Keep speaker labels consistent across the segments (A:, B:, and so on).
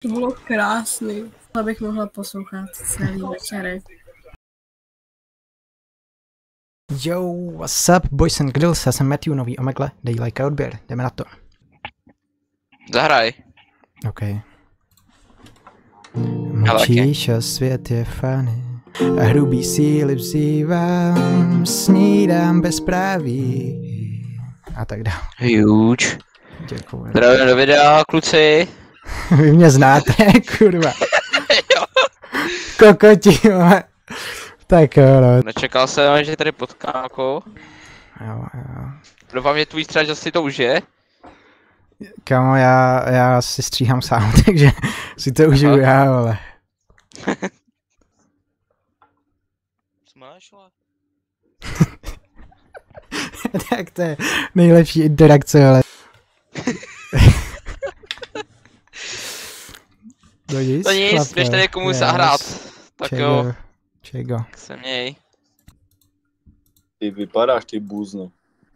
A: To bylo krásný. Abych mohla poslouchat celý večerek.
B: Yo, what's up, boys and girls, já jsem Matthew, nový Omegle, dej like a odběr, jdeme na to.
C: Zahraj.
B: OK. Mlčíš a svět je fany a hrubý síly vzývám, snídám bezpráví a tak dále.
C: Huge.
B: Děkuji.
C: Zdravím do videa, kluci.
B: Vy mě znáte, kurva. Kokoti, vole. Tak jo, no.
C: Nečekal jsem, že tady potká jako.
B: Jo.
C: Doufám, že tvůj střač asi to už je.
B: Kamo, já si stříhám sám, takže si to užiju já, vole.
C: Co máš, ale?
B: Tak to je nejlepší interakce, ale.
C: To nic, běž tady komu zahrát. Tak jo.
B: Čego.
C: Tak se měj.
D: Ty vypadáš, ty bůzno.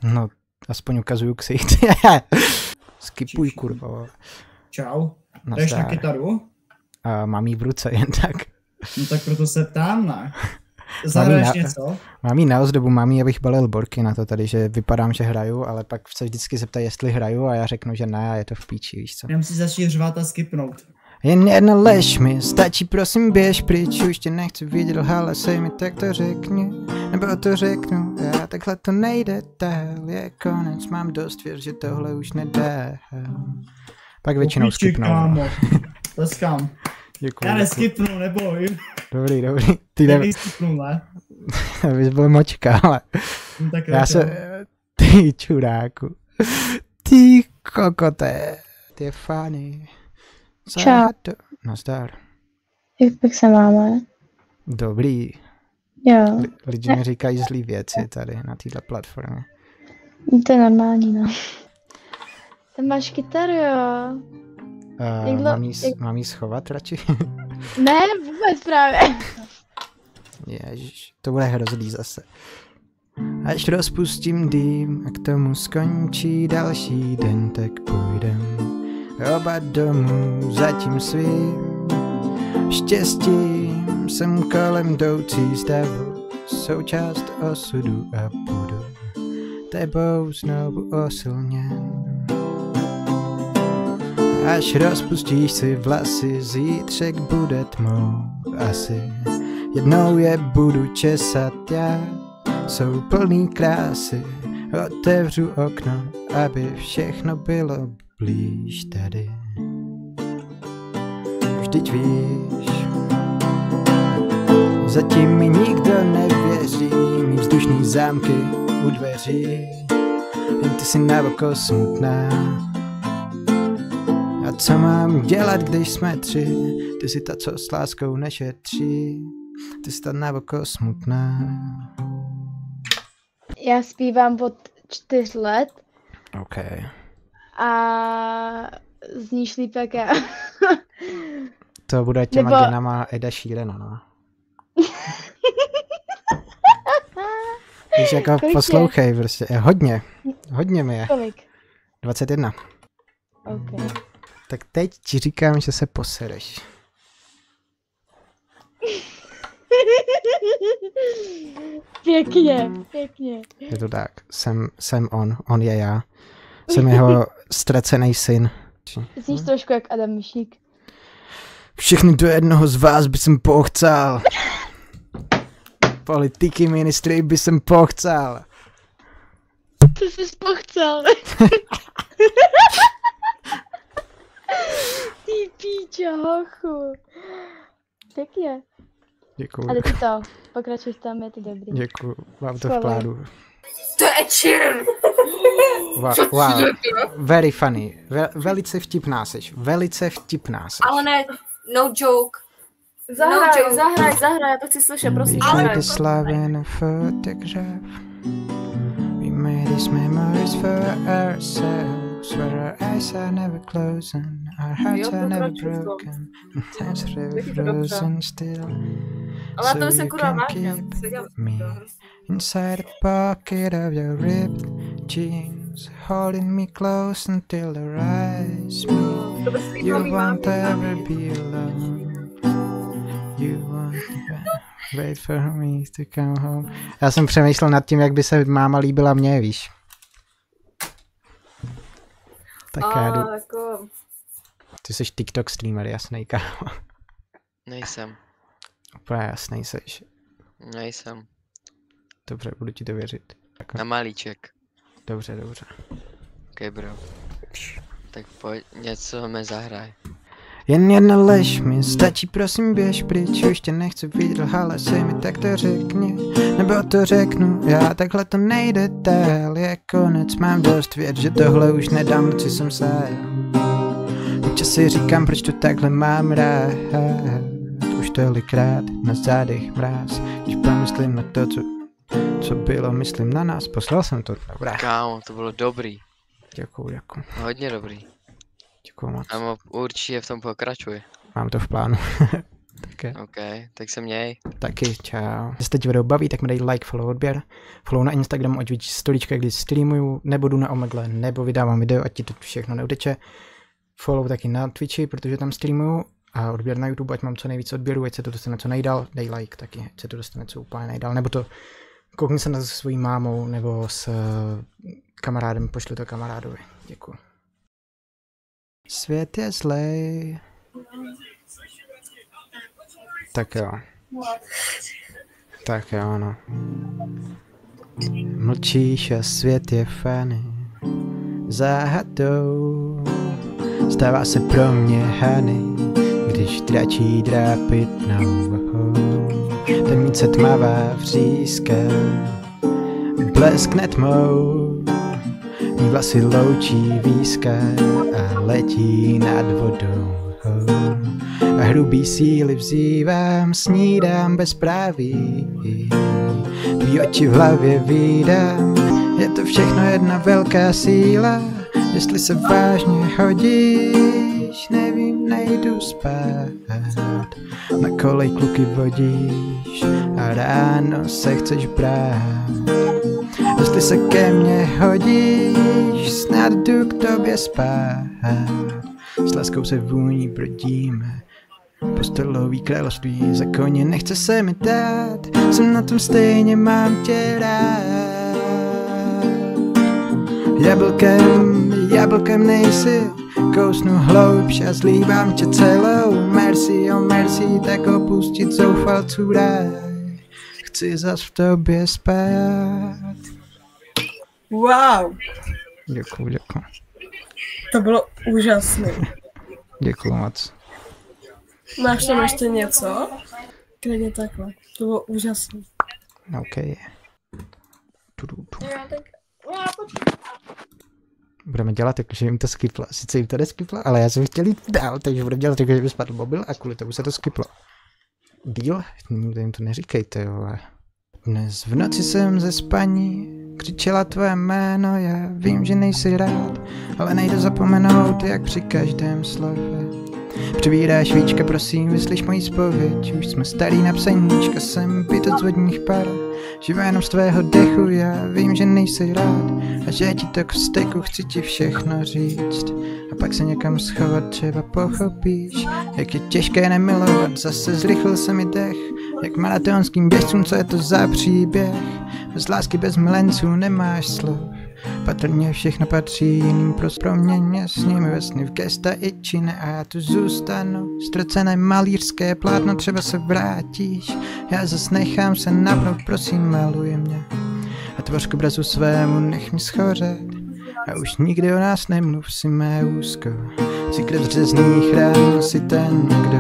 B: No, aspoň ukazuju ksicht. Skipuj, kurva.
E: Čau. Jdeš na kytaru?
B: Mám jí v ruce, jen tak.
E: No tak proto se ptám, ne? Zahraješ něco?
B: Mám jí na ozdobu, mám jí, abych balil borky na to tady, že vypadám, že hraju, ale pak se vždycky zeptají, jestli hraju a já řeknu, že ne a je to v píči, víš co.
E: Já musím začít řvát a skipnout.
B: Jen jedna lež mi, stačí prosím běž pryč, už tě nechci vidět, halesej mi, tak to řekni, nebo to řeknu, já takhle to nejde dál, je konec, mám dost, věř, že tohle už nedá. Pak většinou skipnou.
E: Kámo, tleskám.
B: Děkuji.
E: Já neskipnu, neboj.
B: Dobrý. Ty
E: neskipnu, ne?
B: Abys byl močka, ale
E: No, tak
B: já se, ty čuráku, ty kokoté, ty fany.
F: Čau.
B: Nazdar.
F: Jak se máme?
B: Dobrý.
F: Jo.
B: Lidi mi říkají zlý věci tady na této platformě.
F: To je normální, no. Tam máš kytaru, jo.
B: Mám jí schovat radši?
F: Ne, vůbec právě.
B: Ježiš, to bude hrozný zase. Až rozpustím dým a k tomu skončí další den, tak půjdem oba domů za tím svým štěstím, jsem kolem jdoucí stavu, součást osudu a budu tebou znovu osilněn. Až rozpustíš si vlasy, zítřek bude tmou asi, jednou je budu česat já, jsou plný krásy, otevřu okno, aby všechno bylo blíž tady. Vždyť víš, zatím mi nikdo nevěří, mý vzdušný zámky u dveří, jen ty si navoko smutná. A co mám dělat, když jsme tři, ty si ta, co s láskou nešetří, ty si ta navoko smutná.
F: Já zpívám od 4 let.
B: OK.
F: A zníš líp jak já.
B: To bude těma genama Eda Sheerana, no. Víš, jako poslouchej, prostě, hodně mi je.
F: Kolik?
B: 21.
F: OK.
B: Tak teď ti říkám, že se posereš.
F: Pěkně.
B: Je to tak, jsem on je já. Jsem jeho ztracený syn.
F: Zníš trošku jak Adam Myšík.
B: Všechny do jednoho z vás by jsem pochcal. Politiky, ministry by jsem pochcal.
F: To jsi pochcal. Ty píčo, hochu. Pěkně.
B: Děkuju.
F: Ale ty to, pokračuj tam, je to dobrý.
B: Děkuju, mám to v plánu.
A: To je Sheeran.
B: Wow, very funny. Velice vtipná seš,
A: Ale ne, no joke. Zahraj, já to chci slyšet, prosím.
B: We Slavian photograph. We made these memories for ourselves, where our eyes are never closing, our hearts are never broken, and times are frozen still.
A: Ale to jsem
B: you
A: kurva
B: can
A: vážně.
B: keep me inside the pocket of your ripped jeans. holding me close until the rise me. You won't ever be alone. You won't wait for me to come home. Já jsem přemýšlel nad tím, jak by se máma líbila mně, víš. Tak já jdu.
A: Jako...
B: Ty jsi TikTok streamer, jasnej, kámo.
C: Nejsem.
B: Úplně jasnej seš.
C: Nejsem.
B: Dobře, budu ti to věřit. Tak,
C: Na malíček.
B: dobře, dobře.
C: Ok, bro. Tak pojď, něco mi zahraj.
B: Jen jedna lež mi stačí, prosím běž pryč. Už tě nechci vidět, ale si mi tak to řekni. Nebo to řeknu, já takhle to nejde dál. Je konec, mám dost věd, že tohle už nedám, noci jsem sám. Občas si říkám, proč to takhle mám rád. Už tolikrát na zádech mráz. Když pomyslím na to, co bylo, myslím na nás. Poslal jsem to, dobrá.
C: Kámo, to bylo dobrý.
B: Děkuju, děkuju.
C: Hodně dobrý.
B: Děkuju moc.
C: Kámo, určitě v tom pokračuj.
B: Mám to v plánu. Také.
C: Ok, tak se měj.
B: Taky, čau. Jestli teď video baví, tak mi dej like, follow, odběr. Follow na Instagramu, ať vidíš stolíčka, kdy streamuju, nebo jdu na Omegle, nebo vydávám video, ať ti to všechno neuteče. Follow taky na Twitchi, protože tam streamuju. A odběr na YouTube, ať mám co nejvíc odběrů, ať se to dostane co nejdál. Dej like taky, ať se to dostane co úplně nejdál. Nebo to koukni se na se svojí mámou, nebo s kamarádem, pošli to kamarádovi. Děkuju. Svět je zlej. Tak jo. Tak jo, no. Mlčíš a svět je fany záhadou. Stává se pro mě hany, když tračí drápitnou. Temnice tmavá vřízka bleskne tmou. Mí vlasy loučí výzka a letí nad vodou. A hrubý síly vzývám, snídám bezpráví. Tvý oči v hlavě vídám, je to všechno jedna velká síla. Jestli se vážně hodíš, nevím, nejdu spát. Na kolej kluky vodíš a ráno se chceš brát. Jestli se ke mně hodíš, snad jdu k tobě spát. S láskou se vůní brodíme po stolový království. Za koně nechce se mi dát, jsem na tom stejně, mám tě rád. Jablkem nejsi, kousnu hloubš a zlívám tě celou. Merci, oh merci, tak opustit zoufalců ráj. Chci zas v tobě spát.
A: Wow,
B: Děkuju, děkuju.
A: to bylo úžasné.
B: Děkuju moc.
A: Máš tam ještě něco? Klidně takhle, to bylo úžasné.
B: OK. Budeme dělat jako, že jim to skiplo. Sice jim to neskiplo, ale já jsem chtěl jít dál, takže budeme dělat jako, že by spadl mobil a kvůli tomu se to skiplo. Díl? Nikdo jim to neříkejte, jo. Dnes v noci jsem ze spaní křičela tvoje jméno, já vím, že nejsi rád, ale nejde zapomenout, jak při každém slově. Přibírá švíčka, prosím, vyslyš moji zpověď, už jsme starý na psaníčka, jsem bytec z vodních par, živá jenom z tvého dechu, já vím, že nejsi rád a že ti to k vzteku chci ti všechno říct. A pak se někam schovat, třeba pochopíš, jak je těžké nemilovat, zase zrychlil se mi dech, jak maratonským běžcům, co je to za příběh. Bez lásky, bez milenců nemáš slov, patrně všechno patří jiným, proměně s nimi ve sny v gesta i činy a já tu zůstanu. Ztracené malířské plátno, třeba se vrátíš, já zas nechám se napnout, prosím maluj mě a tvoř k obrazu svému nech mi schořet. A už nikdy o nás nemluv, si mé úzko, si krev řezných rán, si ten, kdo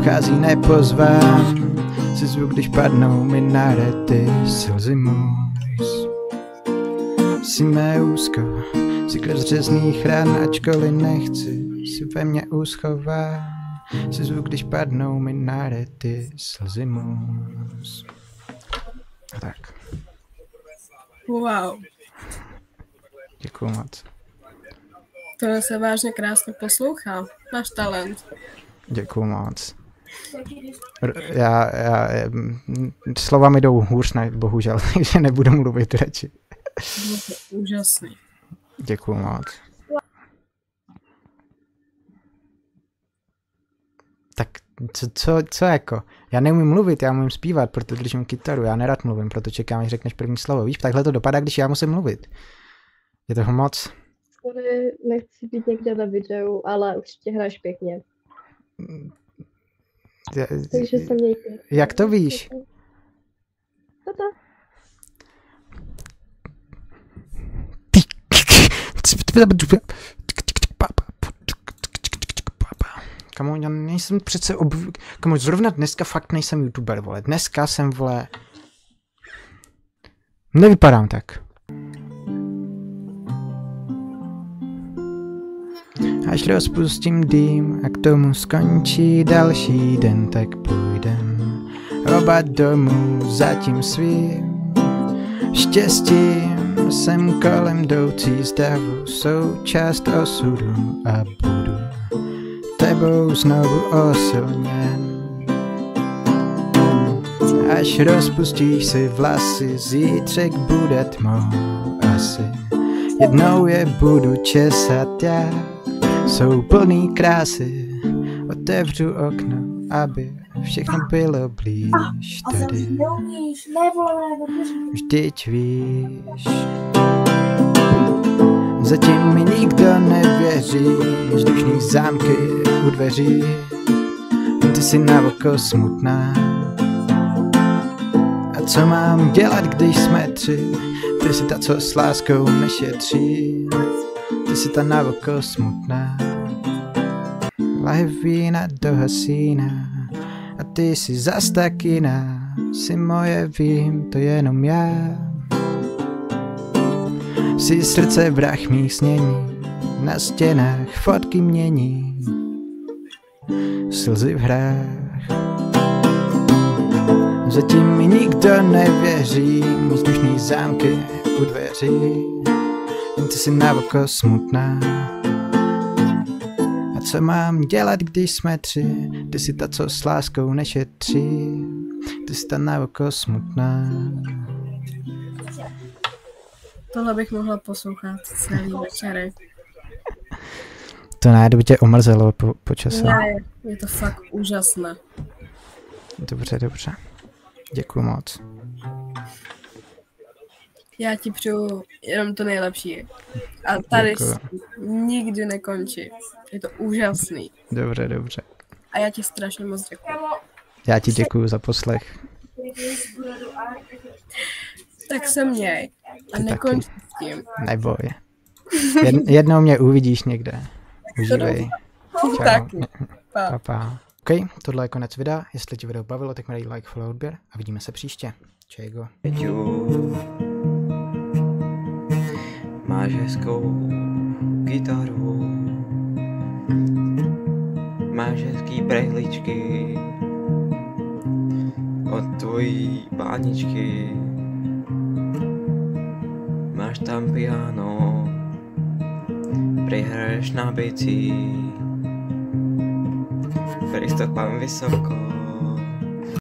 B: vchází nepozván, si zvuk, když padnou minarety, slzy můj. Si mé úzko, si krev řezných rán, ačkoliv nechci, si ve mně uschovám, si zvuk, když padnou minarety, slzy můj. Tak.
A: Wow,
B: Děkuju moc.
A: to se vážně krásně poslouchá. Máš talent.
B: Děkuju moc. Slova mi jdou hůř, bohužel, takže nebudu mluvit radši.
A: Bylo to úžasný.
B: Děkuju moc. Tak co jako? Já neumím mluvit, já umím zpívat, proto držím kytaru, já nerad mluvím, proto čekám, až řekneš první slovo. Víš, takhle to dopadá, když já musím mluvit. Je toho moc?
G: Sorry, nechci být někde na videu, ale určitě hraješ pěkně. Takže se mějte.
B: Jak to víš?
G: Tata.
B: Kamu, já nejsem přece Kamu, zrovna dneska fakt nejsem youtuber, vole. Dneska jsem, vole... Nevypadám tak. Až rozpustím dým a k tomu skončí další den, tak půjdem oba domů za tím svým štěstím. Jsem kolem jdoucí z davu, součást osudu a budu tebou znovu osilněn. Až rozpustíš si vlasy, zítřek bude tmou asi. Jednou je budu česat já, jsou plný krásy. Otevřu okno, aby všechno bylo blíž tady. Vždyť víš, zatím mi nikdo nevěří, vzdušný zámky u dveří. Ty jsi na oko smutná. A co mám dělat, když jsme tři? Ty jsi ta, co s láskou nešetří. Ty jsi ta na oko smutná. Lahev vína do hasína. A ty jsi zas tak jiná. Jsi moje, vím to jenom já. Jsi srdce vrah mých snění. Na stěnách fotky mění. Slzy v hrách. Zatím mi nikdo nevěří. Vzdušný zámky u dveří. Jen ty jsi na oko smutná. A co mám dělat, když jsme tři? Ty jsi ta, co s láskou nešetří. Ty jsi ta na oko smutná.
A: Tohle bych mohla poslouchat celý večery.
B: To ne, to by tě omrzelo po čase.
A: Ne, je to fakt úžasné.
B: Dobře, dobře. Děkuju moc.
A: Já ti přeju jenom to nejlepší. A tady nikdy nekončí. Je to úžasný.
B: Dobře, dobře.
A: A já ti strašně moc děkuji.
B: Já ti děkuju za poslech.
A: Tak se měj. A
B: Ty
A: nekonč
B: taky.
A: s tím.
B: Neboj. Jednou mě uvidíš někde. Užívej. Čau.
A: Taky. Pa.
B: Pa, pa. OK, tohle je konec videa. Jestli ti video bavilo, tak mi dej like, follow, odběr a vidíme se příště. Čego.
H: Máš hezkou kytaru, máš hezký brejličky od tvojí báničky, máš tam piano, přihraješ na bicí, pristopám vysoko.